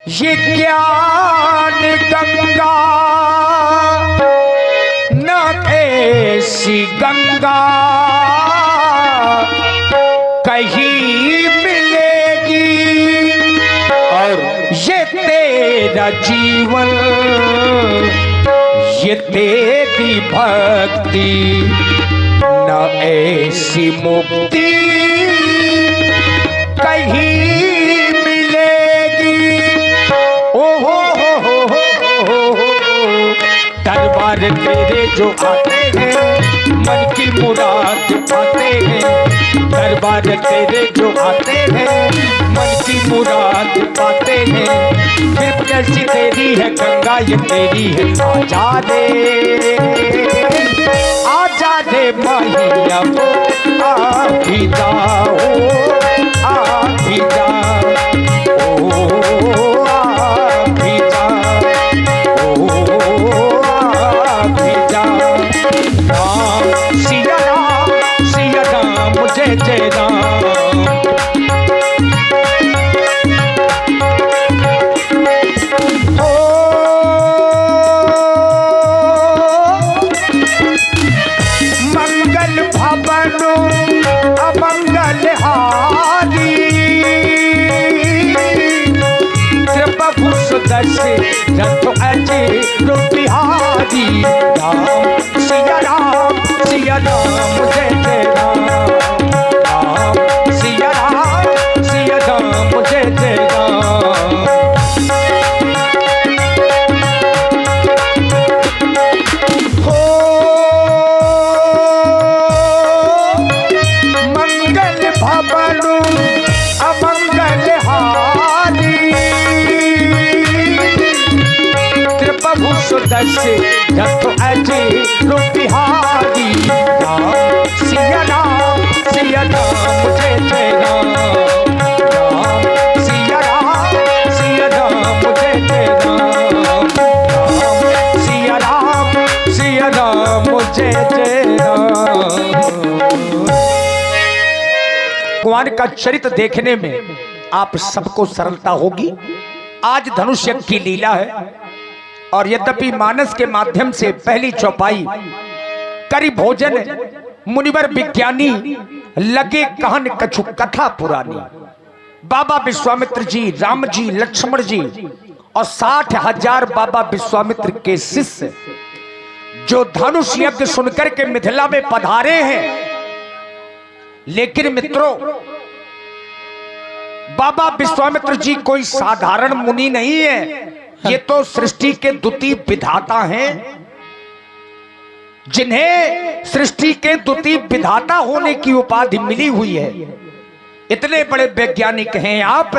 ये ज्ञान गंगा न ऐसी गंगा कहीं मिलेगी, और ये तेरा जीवन, ये तेरी भक्ति, न ऐसी मुक्ति कहीं मिलेगी। ओहो हो, दरबार तेरे जो आते हैं मन की मुराद पाते हैं। दरबार तेरे जो आते हैं मन की मुराद पाते हैं। फिर कैसी तेरी है गंगा, ये तेरी है। आजा रे माहिया वो आ भी जाओ, आ भी जाओ, ओ आ भी जाओ, ओ आ भी जाओ। राम सिया राम जय जय राम। मंगल भवन अमंगल हारी, प्रभु सुदर्शन रथ अजय बिहारी। राम सिया राम जय जय राम। राम सिया राम जय जय राम। हो मंगल भवन अमंगल हारी, प्रभु सुदर्शन रथ अजय बिहारी। राम सिया राम जय जय राम। राम सिया राम जय जय राम। राम सिया राम जय जय राम। कुंवर का चरित्र देखने में आप सबको सरलता होगी। आज धनुष यज्ञ की लीला है, और यद्यपि मानस के माध्यम से पहली चौपाई करी भोजन मुनिवर विज्ञानी लगे कहन कछु कथा पुरानी। बाबा विश्वामित्र जी, राम जी, लक्ष्मण जी और 60,000 बाबा विश्वामित्र के शिष्य जो धनुष यज्ञ सुनकर के मिथिला में पधारे हैं। लेकिन मित्रों, बाबा विश्वामित्र जी कोई साधारण मुनि नहीं है। ये तो सृष्टि के द्वितीय विधाता हैं, जिन्हें सृष्टि के द्वितीय विधाता होने की उपाधि मिली हुई है। इतने बड़े वैज्ञानिक हैं आप।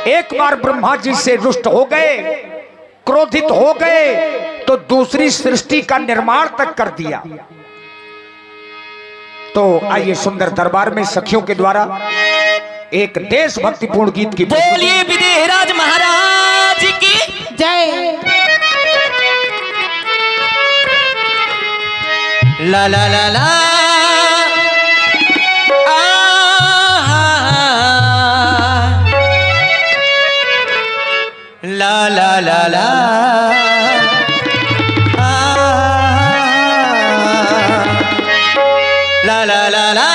एक बार ब्रह्मा जी से रुष्ट हो गए, क्रोधित हो गए, तो दूसरी सृष्टि का निर्माण तक कर दिया। तो आइए सुंदर दरबार में सखियों के द्वारा एक देशभक्तिपूर्ण गीत की बोलिए विदेहराज महाराज की जय। ला ला ला ला ला ला ला ला ला ला ला ला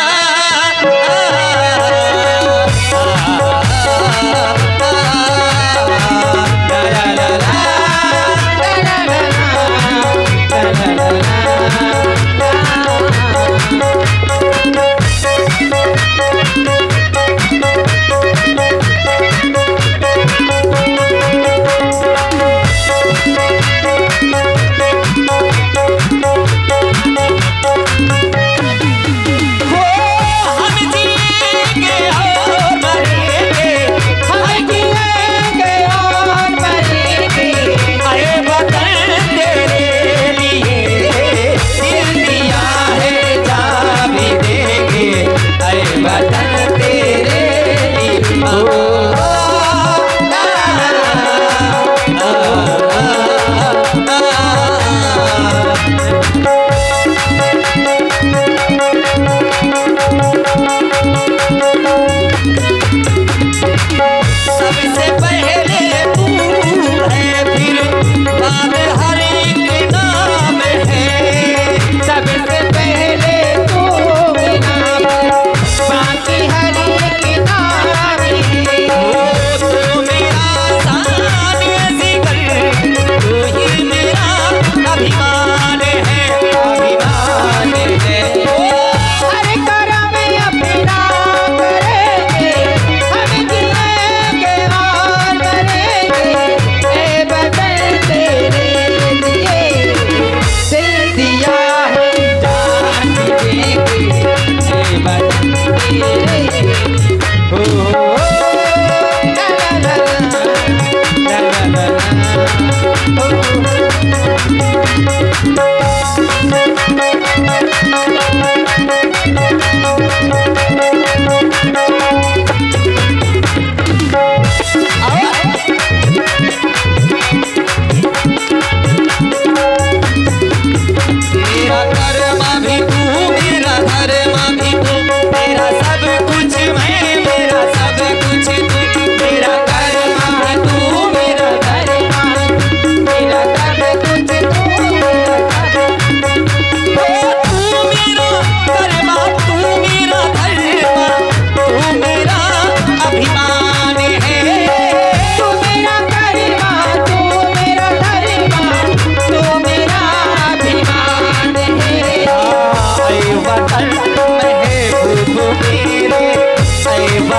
सबसे पहले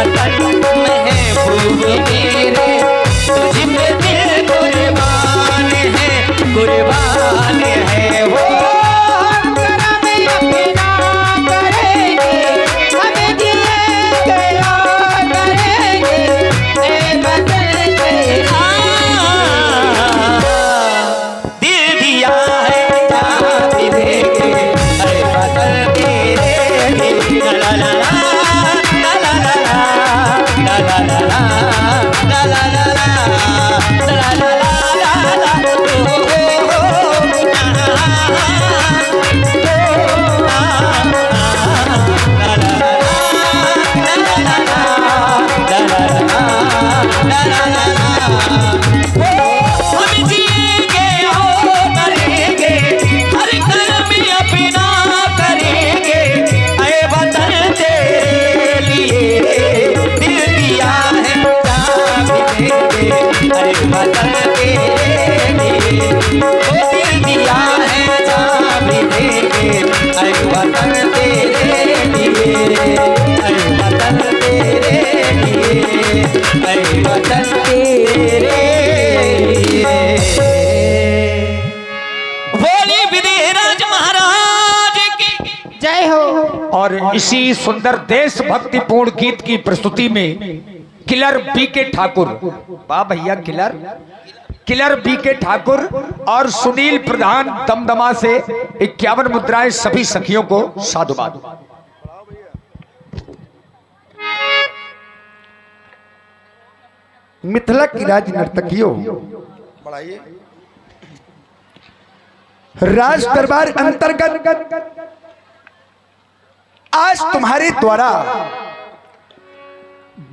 वतन महबूब मेरे, तुझ पे दिल कुर्बान है वो। और इसी सुंदर देशभक्तिपूर्ण गीत की प्रस्तुति में किलर बीके ठाकुर, वाह भैया किलर बीके ठाकुर और सुनील प्रधान दमदमा से 51 मुद्राएं सभी सखियों को साधुवाद। मिथिला की राज नर्तकियों, राज दरबार अंतर्गत आज तुम्हारे द्वारा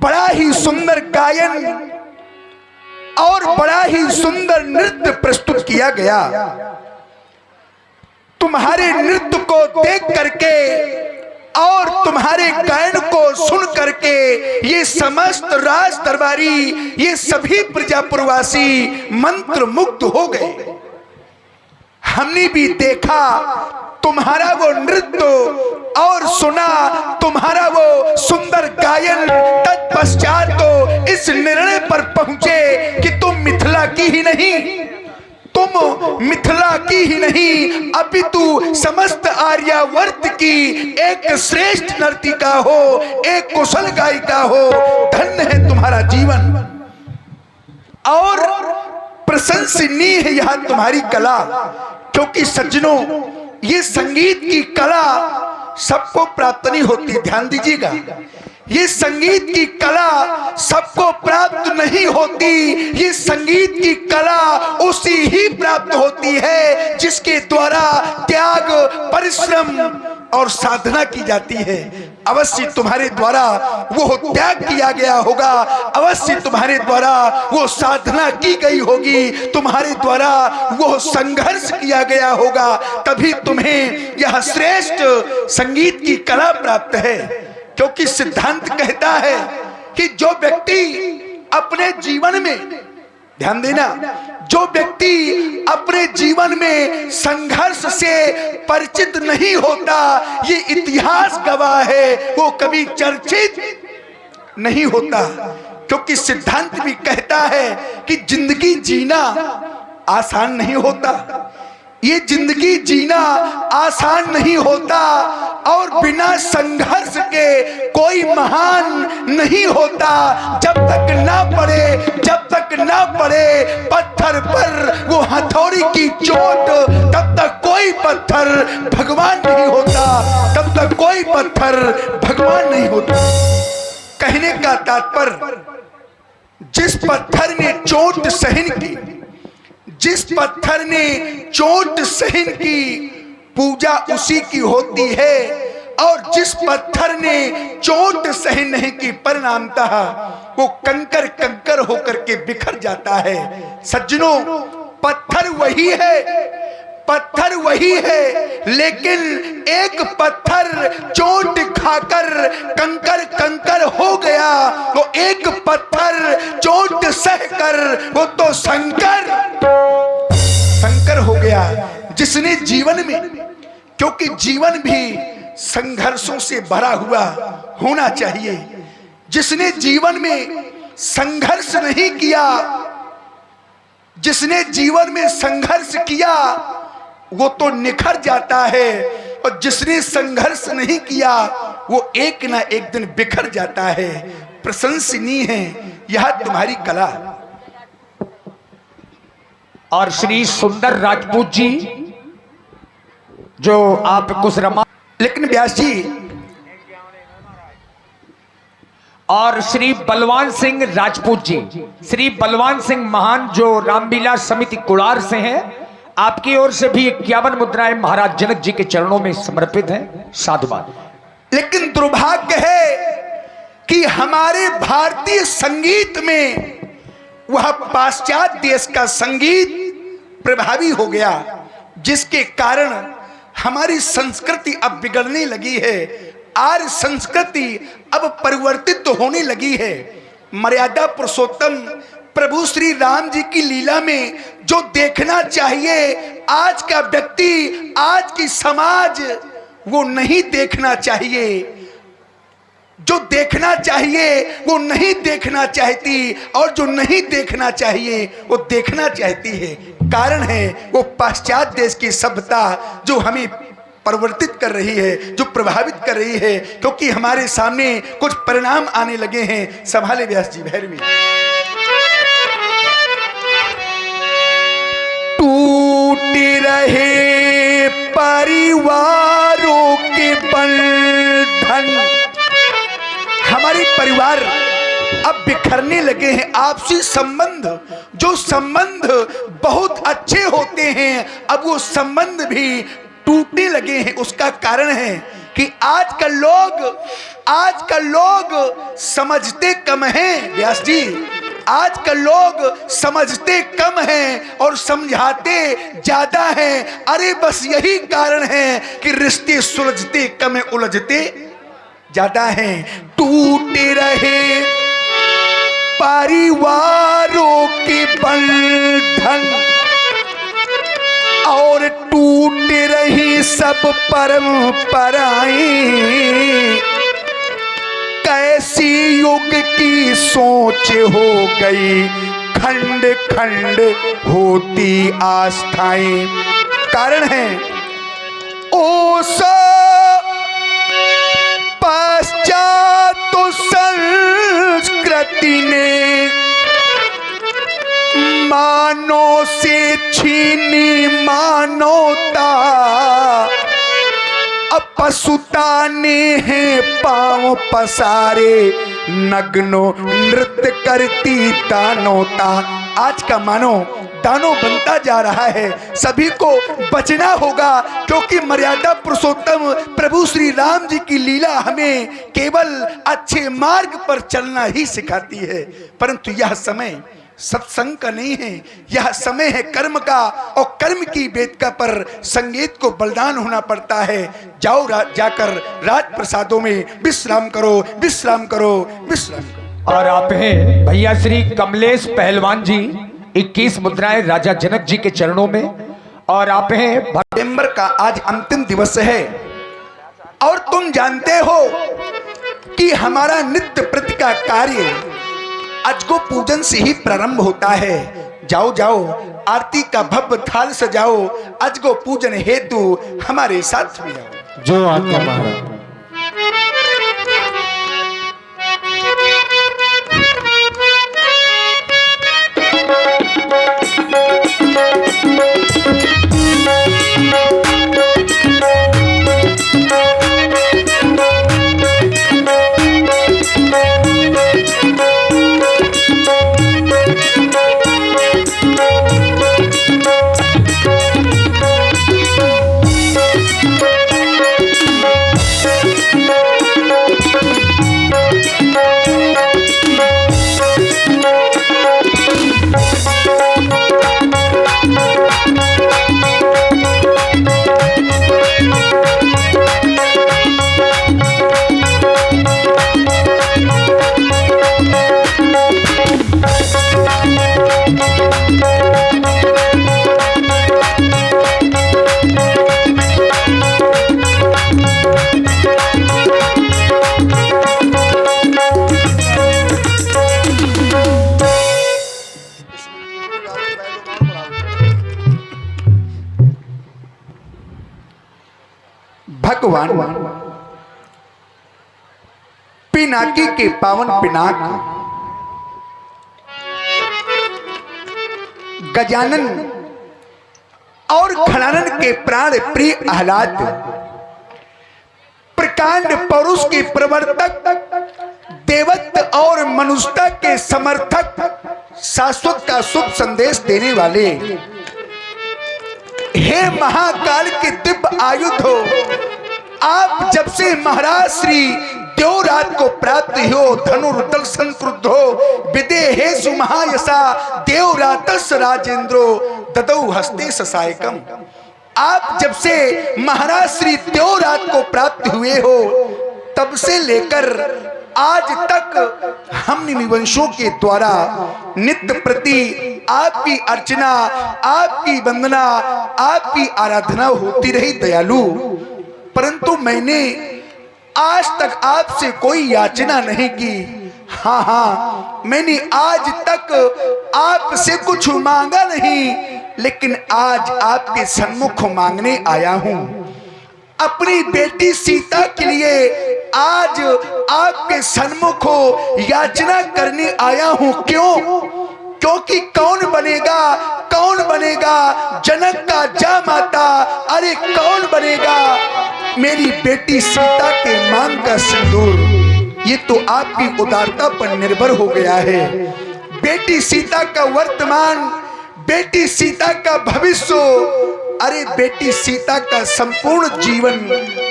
बड़ा ही सुंदर गायन और बड़ा ही सुंदर नृत्य प्रस्तुत किया गया। तुम्हारे नृत्य को देख करके और तुम्हारे गायन को सुन करके ये समस्त राज दरबारी, ये सभी प्रजापुरवासी मंत्र मुग्ध हो गए। हमने भी देखा तुम्हारा वो नृत्य और सुना तुम्हारा वो सुंदर गायन। तत्पश्चात तो इस निर्णय पर पहुंचे कि तुम मिथिला की ही नहीं, तुम मिथिला की ही नहीं अपितु समस्त आर्यावर्त की एक श्रेष्ठ नर्तिका हो, एक कुशल गायिका हो। धन्य है तुम्हारा जीवन और प्रशंसनीय है यह तुम्हारी कला। क्योंकि सज्जनों, ये संगीत की कला सबको प्राप्त नहीं होती, ध्यान दीजिएगा। ये संगीत की कला सबको प्राप्त नहीं होती। ये संगीत की कला उसी ही प्राप्त होती है जिसके द्वारा त्याग, परिश्रम और साधना की जाती है। अवश्य तुम्हारे द्वारा वो त्याग किया गया होगा, अवश्य तुम्हारे द्वारा वो साधना की गई होगी, तुम्हारे द्वारा वो संघर्ष किया गया होगा, तभी तुम्हें यह श्रेष्ठ संगीत की कला प्राप्त है। क्योंकि सिद्धांत कहता है कि जो व्यक्ति अपने जीवन में, ध्यान देना, जो व्यक्ति अपने जीवन में संघर्ष से परिचित नहीं होता, ये इतिहास गवाह है, वो कभी चर्चित नहीं होता। क्योंकि सिद्धांत भी कहता है कि जिंदगी जीना आसान नहीं होता, ये जिंदगी जीना आसान नहीं होता और बिना संघर्ष के कोई महान नहीं होता। जब तक ना पड़े पत्थर पर वो हथौड़ी की चोट, तब तक कोई पत्थर भगवान नहीं होता, तब तक कोई पत्थर भगवान नहीं होता। कहने का तात्पर्य, जिस पत्थर ने चोट सहन की, जिस पत्थर ने चोट सहन की, पूजा उसी की होती है। और जिस पत्थर ने चोट सहन नहीं की, परिणामतः वो कंकर कंकर होकर के बिखर जाता है। सज्जनों, पत्थर वही है, पत्थर वही है, लेकिन एक पत्थर चोट खाकर कंकर कंकर हो गया, वो एक पत्थर चोट सहकर वो तो शंकर हो गया। जिसने जीवन में, क्योंकि जीवन भी संघर्षों से भरा हुआ होना चाहिए, जिसने जीवन में संघर्ष नहीं किया, जिसने जीवन में संघर्ष किया वो तो निखर जाता है, और जिसने संघर्ष नहीं किया वो एक ना एक दिन बिखर जाता है। प्रशंसनीय है यह तुम्हारी कला। और श्री सुंदर राजपूत जी जो आप कुछ रमा, लेकिन व्यास जी और श्री बलवान सिंह राजपूत जी, श्री बलवान सिंह महान जो रामलीला समिति कुड़ार से हैं, आपकी ओर से भी 51 मुद्राएं महाराज जनक जी के चरणों में समर्पित हैं। साधुवाद। लेकिन दुर्भाग्य है कि हमारे भारतीय संगीत में वह पाश्चात्य देश का संगीत प्रभावी हो गया, जिसके कारण हमारी संस्कृति अब बिगड़ने लगी है। आर्य संस्कृति अब परिवर्तित होने लगी है। मर्यादा पुरुषोत्तम प्रभु श्री राम जी की लीला में जो देखना चाहिए आज का व्यक्ति, आज की समाज वो नहीं देखना चाहिए। जो देखना चाहिए वो नहीं देखना चाहती, और जो नहीं देखना चाहिए वो देखना चाहती है। कारण है वो पाश्चात्य देश की सभ्यता जो हमें परिवर्तित कर रही है, जो प्रभावित कर रही है, क्योंकि हमारे सामने कुछ परिणाम आने लगे हैं। संभाले व्यास जी भैरवी। टूट रहे परिवारों के बंधन, हमारे परिवार अब बिखरने लगे हैं। आपसी संबंध, जो संबंध बहुत अच्छे होते हैं, अब वो संबंध भी टूटने लगे हैं। उसका कारण है कि आजकल लोग समझते कम हैं। व्यास जी, आजकल लोग समझते कम हैं और समझाते ज्यादा हैं। अरे बस यही कारण है कि रिश्ते सुलझते कम है, उलझते ज्यादा हैं। टूटे रहे परिवारों के बंधन और टूट रही सब परंपराएं, कैसी युग की सोच हो गई, खंड खंड होती आस्थाएं। कारण है ओस पश्चात संस्कृति ने मानव से छीनी मानवता, अब पशुता ने है पांव पसारे, नग्नो नृत्य करती दानवता। आज का मानव दानव बनता जा रहा है। सभी को बचना होगा, क्योंकि मर्यादा पुरुषोत्तम प्रभु श्री राम जी की लीला हमें केवल अच्छे मार्ग पर चलना ही सिखाती है। परंतु यह समय सत्संग का नहीं है, यह समय है कर्म का, और कर्म की वेदिका पर संगीत को बलिदान होना पड़ता है। जाओ जाकर राज प्रसादों में विश्राम करो, विश्राम करो, विश्राम करो। और आप हैं भैया श्री कमलेश पहलवान जी, 21 मुद्राएं राजा जनक जी के चरणों में। और आप हैं सितंबर का आज अंतिम दिवस है, और तुम जानते हो कि हमारा नित्य प्रति का कार्य अजगो पूजन से ही प्रारंभ होता है। जाओ जाओ आरती का भव्य थाल सजाओ, अजगो पूजन हेतु हमारे साथ भी जाओ। जो आज्ञा महाराज। भगवान पिनाकी के पावन पिनाक गजानन और खड़ानन के प्राण प्रिय आह्लाद, प्रकांड पौरुष के प्रवर्तक, देवत्व और मनुष्यता के समर्थक, शाश्वत का शुभ संदेश देने वाले, हे महाकाल के दिव्य आयुध हो, आप जब से महाराज श्री देवराज को प्राप्त हो, धनुर्दर्शन क्रुद्धो विदेहेषु महायशा देवरातस्य राजेंद्रो ददौ हस्ते ससायकम। आप जब से महाराज श्री देवराज को प्राप्त हुए हो, तब से लेकर आज तक हम निमिवंशों के द्वारा नित्य प्रति आपकी अर्चना, आपकी वंदना, आपकी आराधना होती रही दयालु। परंतु मैंने आज तक आपसे कोई याचना नहीं की। हाँ, मैंने आज तक आपसे कुछ मांगा नहीं, लेकिन आज आपके सन्मुख मांगने आया हूं। अपनी बेटी सीता के लिए आज आपके सन्मुख याचना करने आया हूं। क्यों? क्योंकि कौन बनेगा जनक का जामाता? अरे कौन बनेगा मेरी बेटी सीता के मांग का सिंदूर? ये तो आपकी उदारता पर निर्भर हो गया है। बेटी सीता का वर्तमान, बेटी सीता का भविष्य, अरे बेटी सीता का संपूर्ण जीवन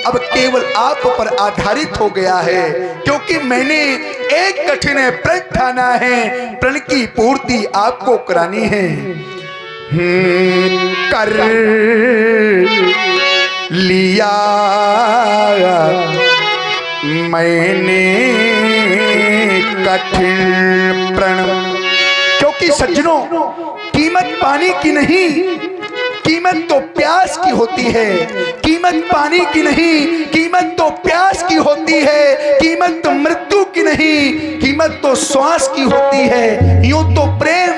अब केवल आप पर आधारित हो गया है। क्योंकि मैंने एक कठिन प्रण ठाना है, प्रण की पूर्ति आपको करानी है। कर लिया मैंने कठिन प्रण। क्योंकि सज्जनों, कीमत पानी की नहीं, कीमत तो प्यास की होती है। कीमत पानी की नहीं, कीमत तो प्यास की होती है। कीमत तो मृत्यु की नहीं, कीमत तो श्वास की होती है। यूं तो प्रेम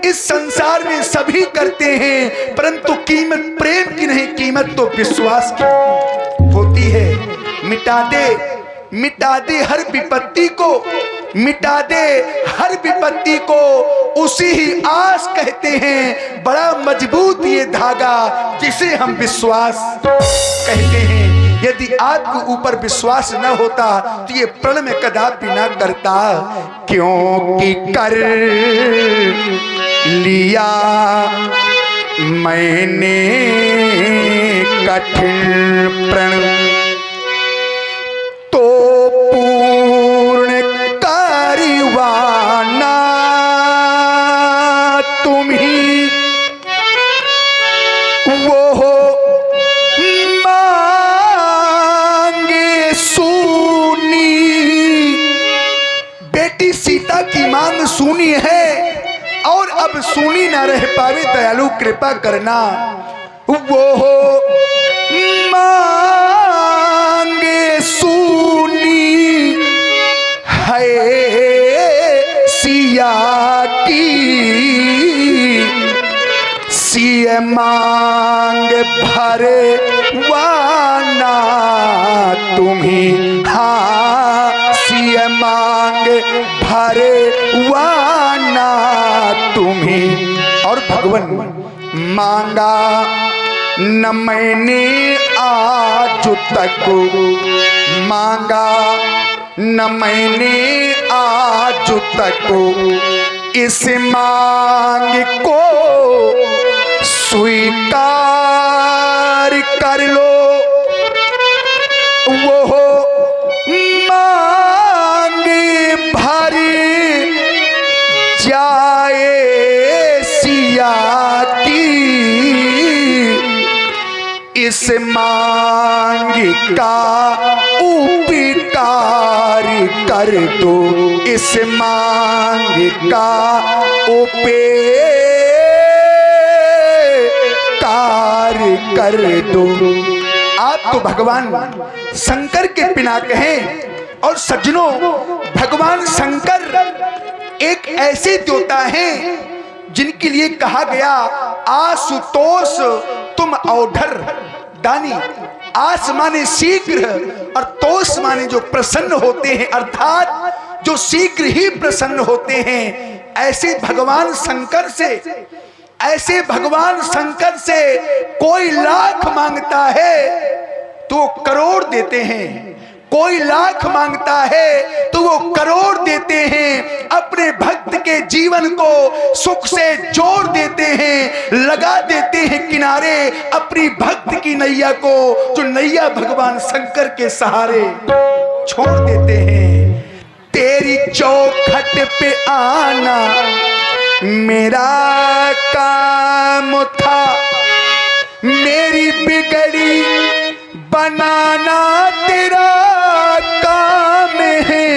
इस संसार में सभी करते हैं, परंतु कीमत प्रेम की नहीं, कीमत तो विश्वास की होती है। मिटा दे हर विपत्ति को, मिटा दे हर विपत्ति को, उसी ही आस कहते हैं। बड़ा मजबूत ये धागा जिसे हम विश्वास कहते हैं। यदि आपके ऊपर विश्वास न होता तो ये प्रण में कदापि न करता। क्योंकि कर लिया मैंने कठिन प्रण, तो पूर्ण कारवाना तुम्ही वो मांगे सुनी। बेटी सीता की मांग सुनी है और अब सुनी ना रह पावे, दयालु कृपा करना। वो मांगे सुनी है सिया की, सिय मांग भरे वाना तुम्ही। हाँ, सिय मांग भरे वाना तुम्ही। और भगवान मांगा न मैंने आज तक, मांगा न मैंने आज तक, इस मांग को स्वीकार कर लो। वो मांग भरी जाए सिया की, इस मांग का उपकार कर दो, इस मांग का उपकार कर दो। आप तो भगवान शंकर के पिनाक हैं। और सज्जनों, भगवान शंकर एक ऐसे देवता हैं जिनके लिए कहा गया आशुतोष तुम औढर, दानी, आस माने शीघ्र और तोष माने जो प्रसन्न होते हैं, अर्थात जो शीघ्र ही प्रसन्न होते हैं। ऐसे भगवान शंकर से, ऐसे भगवान शंकर से कोई लाख मांगता है तो करोड़ देते हैं, कोई लाख मांगता है तो वो करोड़ देते हैं। अपने भक्त के जीवन को सुख से जोड़ देते हैं, लगा देते हैं किनारे अपनी भक्त की नैया को, जो नैया भगवान शंकर के सहारे छोड़ देते हैं। तेरी चौखट पे आना मेरा काम था, मेरी बिगड़ी बनाना तेरा काम है।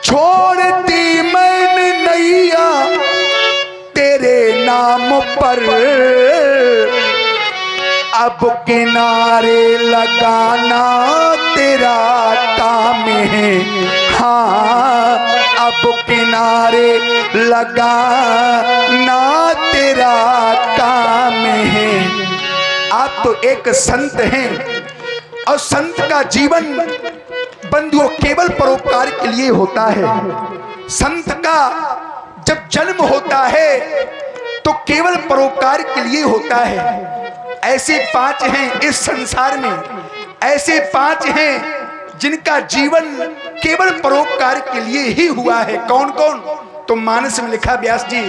छोड़ दी मैंने नैया तेरे नाम पर, अब किनारे लगाना तेरा काम है। हाँ, अब किनारे लगाना तेरा काम है। आप तो एक संत हैं और संत का जीवन बंधुओं केवल परोपकार के लिए होता है। संत का जब जन्म होता है तो केवल परोपकार के लिए होता है। ऐसे 5 हैं इस संसार में, ऐसे 5 हैं जिनका जीवन केवल परोपकार के लिए ही हुआ है। कौन कौन? तो मानस में लिखा व्यास जी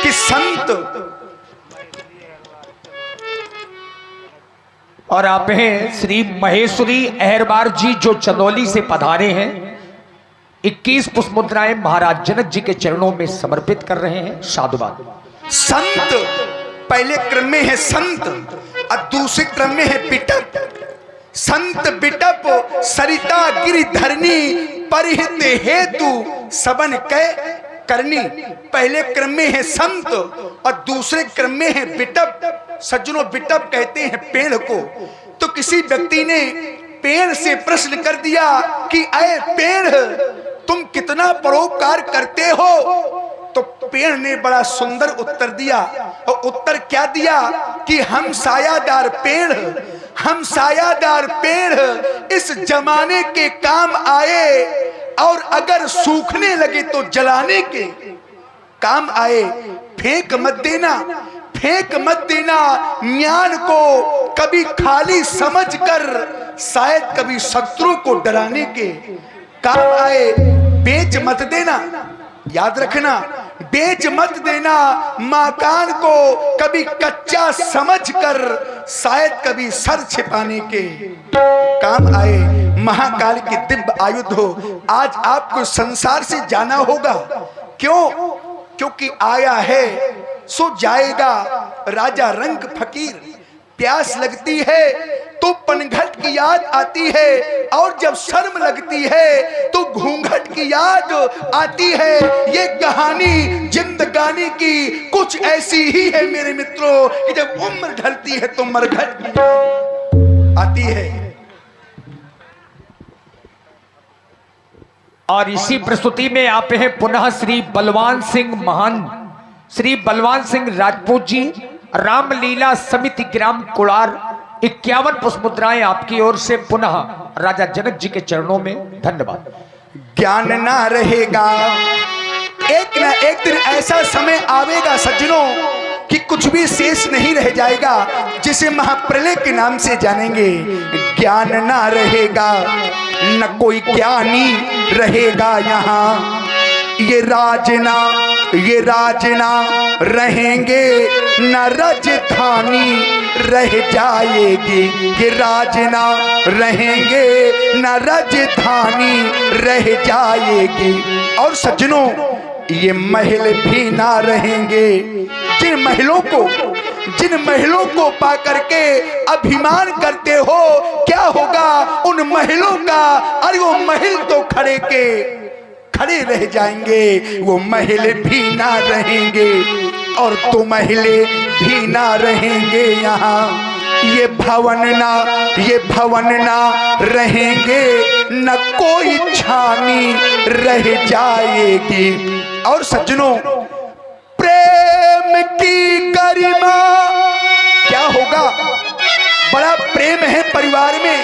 कि संत, और आप हैं श्री महेश्वरी अहरबार जी जो चंदौली से पधारे हैं। 21 पुष्प मुद्राएं महाराज जनक जी के चरणों में समर्पित कर रहे हैं। साधुवाद। संत पहले क्रम में है संत और दूसरे क्रम में है बिटप। संत बिटप सरिता गिरिधरनी परिहित हेतु सबन कै करनी। पहले क्रम में है संत और दूसरे क्रम में है बिटप। सज्जनों, बिटप कहते हैं पेड़ को। तो किसी व्यक्ति ने पेड़ से प्रश्न कर दिया कि अय पेड़, तुम कितना परोपकार करते हो? तो पेड़ ने बड़ा सुंदर उत्तर दिया। और उत्तर क्या दिया कि हम सायादार पेड़, हम सायादार पेड़ इस जमाने के काम आए और अगर सूखने लगे तो जलाने के काम आए। फेंक मत देना, फेंक मत देना ज्ञान को कभी खाली समझकर, शायद कभी शत्रु को डराने के काम आए। बेच मत देना, याद रखना, बेच मत देना मकान को कभी कच्चा समझकर, शायद कभी सर छिपाने के काम आए। महाकाल की दिव्य आयुध हो। आज आपको संसार से जाना होगा। क्यों? क्योंकि आया है सो जाएगा। राजा रंग फकीर। प्यास लगती है तो पनघट की याद आती है, और जब शर्म लगती है तो घूंघट की याद आती है। ये कहानी जिंदगानी की कुछ ऐसी ही है मेरे मित्रों कि जब उम्र ढलती है तो मरघट की याद आती है। और इसी प्रस्तुति में आप हैं पुनः श्री बलवान सिंह महान, श्री बलवान सिंह राजपूत जी, रामलीला समिति ग्राम कुड़ार। 51 पुष्प मुद्राएं आपकी ओर से पुनः राजा जनक जी के चरणों में। धन्यवाद। ज्ञान ना रहेगा, एक ना एक दिन ऐसा समय आवेगा सज्जनों कि कुछ भी शेष नहीं रह जाएगा, जिसे महाप्रलय के नाम से जानेंगे। ज्ञान ना रहेगा, न कोई ज्ञानी रहेगा यहाँ। ये राजना रहेंगे, न राजधानी रह जाएगी। ये राजना रहेंगे, न राजधानी रह जाएगी। और सज्जनों, ये महल भी ना रहेंगे। जिन महलों को पा करके अभिमान करते हो, क्या होगा उन महलों का? अरे वो महल तो खड़े रह जाएंगे, वो महल भी ना रहेंगे और तो महले भी ना रहेंगे यहाँ। ये भवन ना रहेंगे, न कोई छानी रह जाएगी। और सज्जनों, प्रेम की गरिमा क्या होगा? बड़ा प्रेम है परिवार में,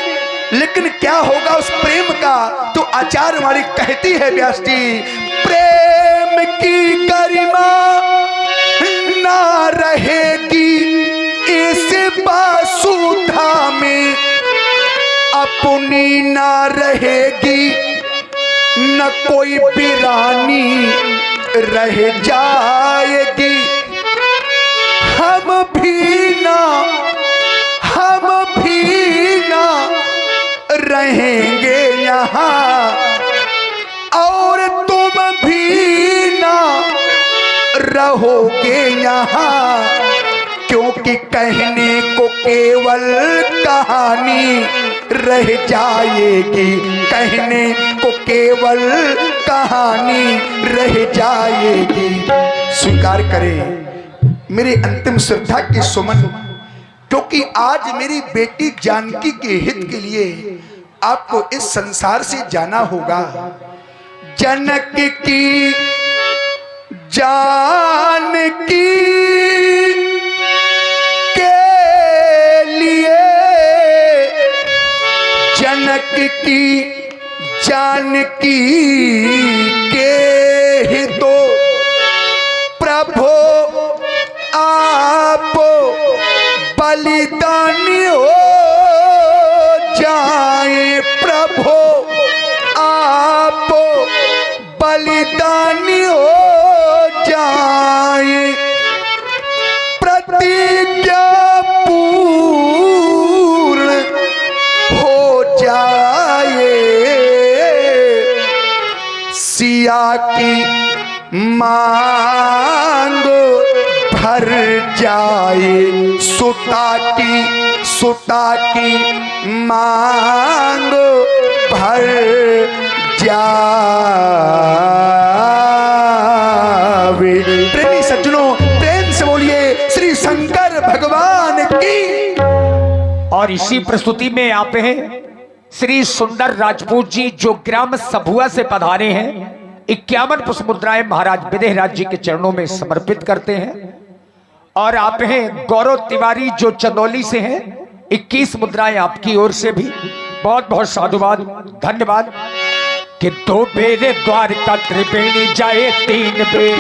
लेकिन क्या होगा उस प्रेम का? तो आचार्य वाली कहती है व्यास जी, प्रेम की गरिमा ना रहेगी इस बासुधा में, अपनी ना रहेगी न कोई वीरानी रह जाएगी, हम भी ना रहेंगे यहाँ, और तुम भी ना रहोगे यहाँ, क्योंकि कहने को केवल कहानी रह जाएगी, कहने को केवल कहानी रह जाएगी। स्वीकार करें मेरी अंतिम श्रद्धा के सुमन, क्योंकि आज मेरी बेटी जानकी के हित के लिए आपको इस संसार से जाना होगा। जनक की जानकी के लिए, जनक की जानकी के हितो प्रभु आप बलिदानी हो जाए, प्रभु आप बलिदानी हो जाए, प्रतिज्ञा पूर्ण हो जाए, सिया की मांग भर जाए, सुता की मांग भर जावे। प्रेमी सज्जनों, प्रेम से बोलिए श्री शंकर भगवान की। और इसी प्रस्तुति में आप हैं श्री सुंदर राजपूत जी, जो ग्राम सभुआ से पधारे हैं। 51 पुष्प मुद्राएं महाराज विदेह राज जी के चरणों में समर्पित करते हैं। और आप हैं गौरव तिवारी, जो चंदौली से हैं। 21 मुद्राएं आपकी ओर से भी बहुत बहुत साधुवाद, धन्यवाद। कि 2 बेर द्वारका त्रिवेणी जाए 3 बेर